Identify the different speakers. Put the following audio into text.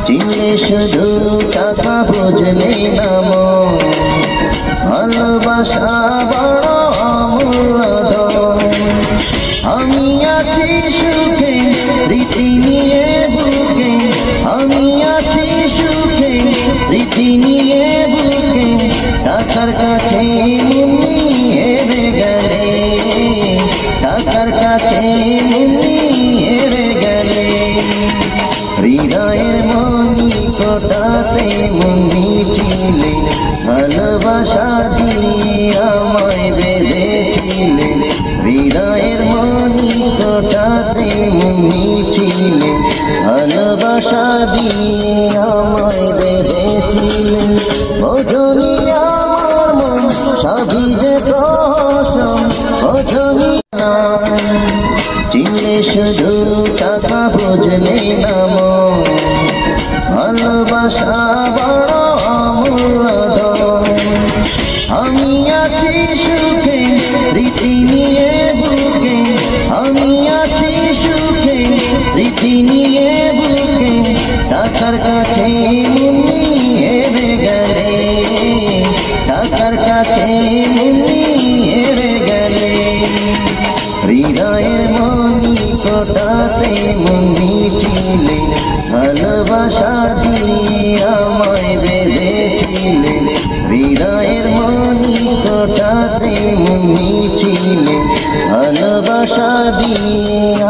Speaker 1: চিনলে শুধু টাকা বুঝলে নাম ভালোবাসা বড় অমূল্য ধন। আমি আছি সুখে প্রীতি নিয়ে বুকে, আমি আছি সুখে প্রীতি নিয়ে বুকে, টাকার কাছে মুন্নি হেরে গেলে, টাকার কাছে মুন্নি হেরে গেলে। হৃদয়ের মনি কোটাতে মুন্নি ছিলে, ভালোবাসা দিয়ে আমায় বেঁধেছিলে। হৃদয়ের মনি কোটাতে মুন্নি ছিলে, ভালোবাসা দিয়ে আমায় বেঁধেছিলে। বোঝনি আমার মন সবই যে প্রহসন, বোঝনি চিনলে শুধু টাকা বুঝলে নাম ভালোবাসা বড় অমূল্য ধন। আমি আছি সুখে প্রীতি নিয়ে বুকে, আমি আছি সুখে প্রীতি নিয়ে বুকে, টাকার কাছে মুন্নি হেরে গেলে, টাকার কাছে মুন্নি হেরে গেলে। হৃদয়ের মনি কোটাতে মুন্নি ছিলে, ভালোবাসা দিয়ে আমায় বেঁধেছিলে। হৃদয়ের মনি কোটাতে মুন্নি ছিলে, ভালোবাসা দিয়ে